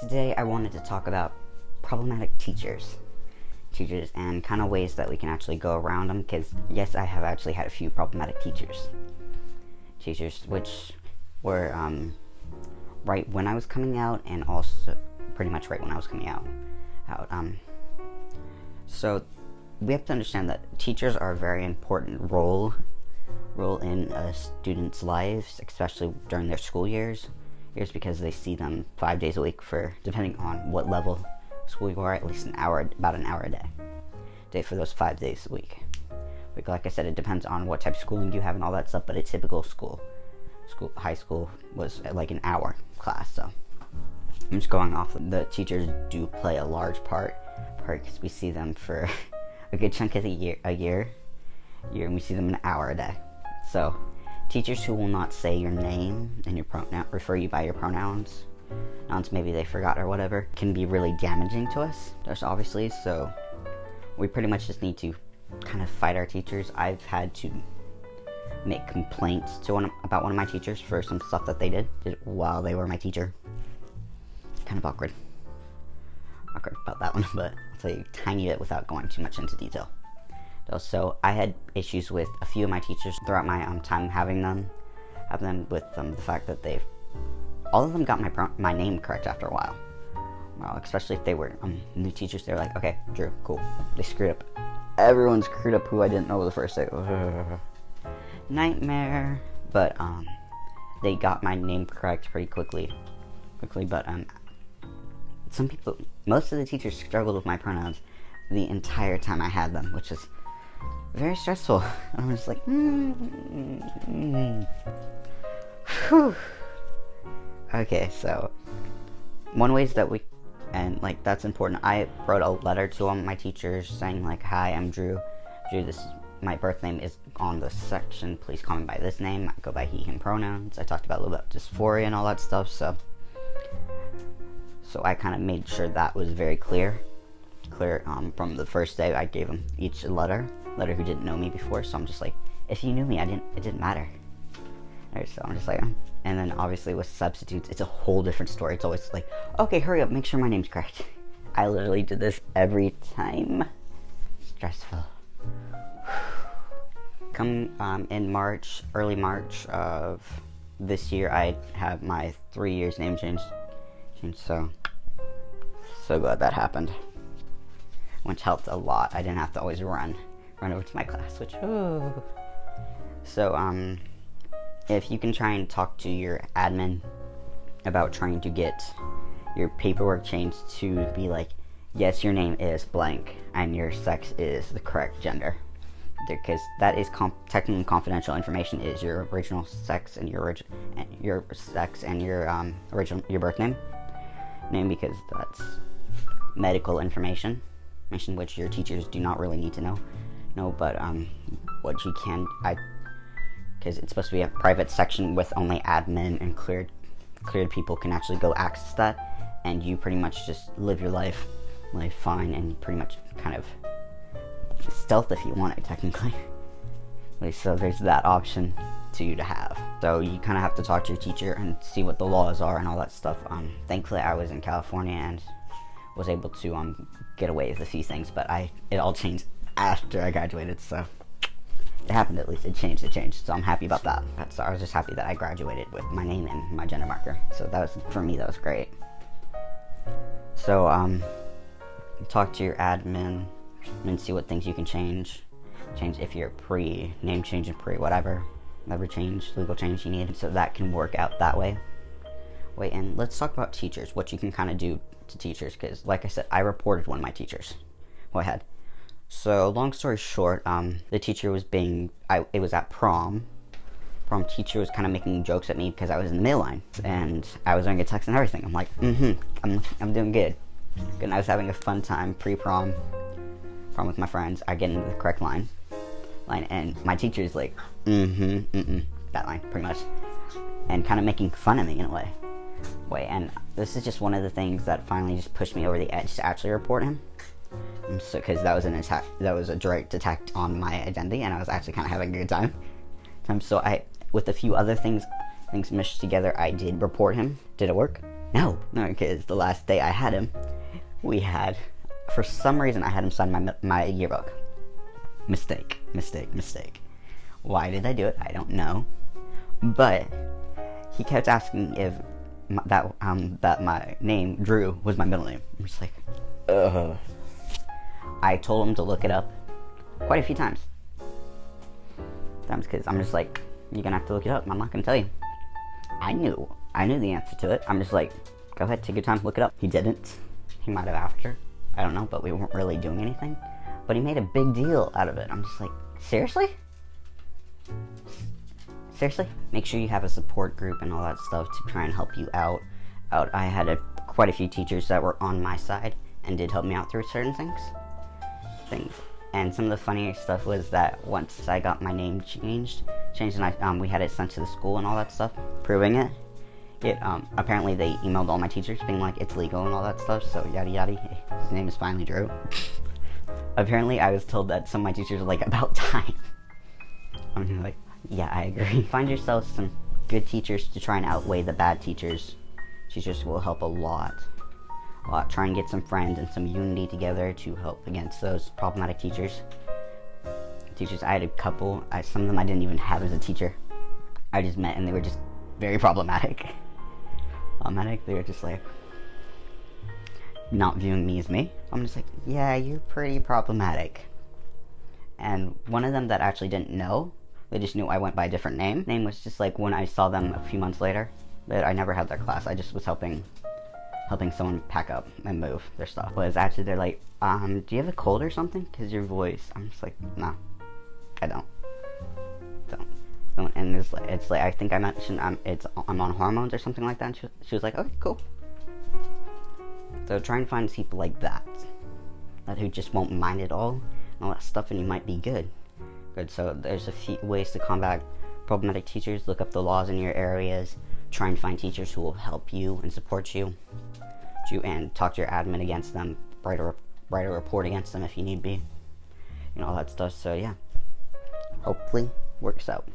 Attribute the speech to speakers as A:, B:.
A: Today I wanted to talk about problematic teachers and kind of ways that we can actually go around them, because yes, I have actually had a few problematic teachers which were right when I was coming out, and also pretty much right when I was coming out. So we have to understand that teachers are a very important role in a student's lives, especially during their school years, because they see them 5 days a week for, depending on what level school you are, at least about an hour a day for those 5 days a week. Like I said, it depends on what type of schooling you have and all that stuff, but a typical high school was like an hour class. So I'm just going off. The teachers do play a large part because we see them for a good chunk of the year, and we see them an hour a day. So teachers who will not say your name and your refer you by your pronouns, maybe they forgot or whatever, can be really damaging to us. There's obviously, so we pretty much just need to kind of fight our teachers. I've had to make complaints about one of my teachers for some stuff that they did while they were my teacher. Kind of awkward about that one, but I'll tell you a tiny bit without going too much into detail. So I had issues with a few of my teachers throughout my time having them with the fact that all of them got my name correct after a while. Well, especially if they were new teachers. They were like, okay, Drew, cool. They screwed up. Everyone screwed up who I didn't know the first day. Nightmare. But they got my name correct pretty quickly. But most of the teachers struggled with my pronouns the entire time I had them, which is very stressful. I'm just like, Whew. Okay, so one ways that that's important. I wrote a letter to my teachers saying like, hi, I'm Drew. My birth name is on this section. Please call me by this name. I go by he, him pronouns. I talked about a little bit of dysphoria and all that stuff. So I kind of made sure that was very clear. From the first day, I gave them each a letter who didn't know me before. So I'm just like, if you knew me, it didn't matter. Right, so I'm just like, and then obviously with substitutes, it's a whole different story. It's always like, okay, hurry up, make sure my name's correct. I literally did this every time. Stressful. Come in early March of this year, I have my 3 years name changed. So glad that happened, which helped a lot. I didn't have to always run over to my class, which, So, if you can try and talk to your admin about trying to get your paperwork changed to be like, yes, your name is blank and your sex is the correct gender, because that is technically confidential information, is your original sex and your sex and your birth name, because that's medical information which your teachers do not really need to know. But what you can, because it's supposed to be a private section with only admin and cleared people can actually go access that, and you pretty much just live your life fine, and pretty much kind of stealth if you want it, technically. So there's that option to you to have. So you kind of have to talk to your teacher and see what the laws are and all that stuff. Thankfully I was in California and was able to get away with a few things, but it all changed after I graduated, so it happened. At least it changed, so I'm happy about that. I was just happy that I graduated with my name and my gender marker, so for me that was great. So talk to your admin and see what things you can change if you're name change and whatever legal change you need, so that can work out that way. And let's talk about teachers, what you can kind of do to teachers, because like I said, I reported one of my teachers who I had. So long story short, the teacher was it was at prom teacher was kind of making jokes at me because I was in the middle line and I was doing a text and everything. I'm like, I'm doing good. And I was having a fun time prom with my friends. I get into the correct line, and my teacher is like, that line, pretty much, and kind of making fun of me in a way. And this is just one of the things that finally just pushed me over the edge to actually report him. So, because that was a direct attack on my identity, and I was actually kind of having a good time. So with a few other things meshed together, I did report him. Did it work? No, because the last day I had him, for some reason, I had him sign my yearbook. Mistake. Why did I do it? I don't know. But he kept asking if that my name, Drew, was my middle name. I'm just like, ugh. I told him to look it up quite a few times. Because I'm just like, you're gonna have to look it up. I'm not gonna tell you. I knew the answer to it. I'm just like, go ahead, take your time, look it up. He didn't. He might have after. I don't know, but we weren't really doing anything. But he made a big deal out of it. I'm just like, seriously? Seriously? Make sure you have a support group and all that stuff to try and help you out. I had quite a few teachers that were on my side and did help me out through certain things. And some of the funniest stuff was that once I got my name changed and we had it sent to the school and all that stuff, proving it. Apparently they emailed all my teachers being like, it's legal and all that stuff, so yada yada. His name is finally Drew. Apparently I was told that some of my teachers were like, about time. I'm like, yeah, I agree. Find yourself some good teachers to try and outweigh the bad teachers. Teachers will help a lot. Try and get some friends and some unity together to help against those problematic teachers. I had a couple, some of them I didn't even have as a teacher. I just met and they were just very problematic. They were just like, not viewing me as me. I'm just like, yeah, you're pretty problematic. And one of them that actually didn't know, they just knew I went by a different name. Name was just like when I saw them a few months later, but I never had their class. I just was helping someone pack up and move their stuff. Was actually, they're like, do you have a cold or something? Because your voice. I'm just like, no, I don't. And it's like I think I mentioned I'm on hormones or something like that. And she was like, okay, cool. So try and find people like that who just won't mind it all and all that stuff, and you might be good. So there's a few ways to combat problematic teachers. Look up the laws in your areas. Try and find teachers who will help you and support you. And talk to your admin against them. Write a report against them if you need be. All that stuff. So yeah, hopefully works out.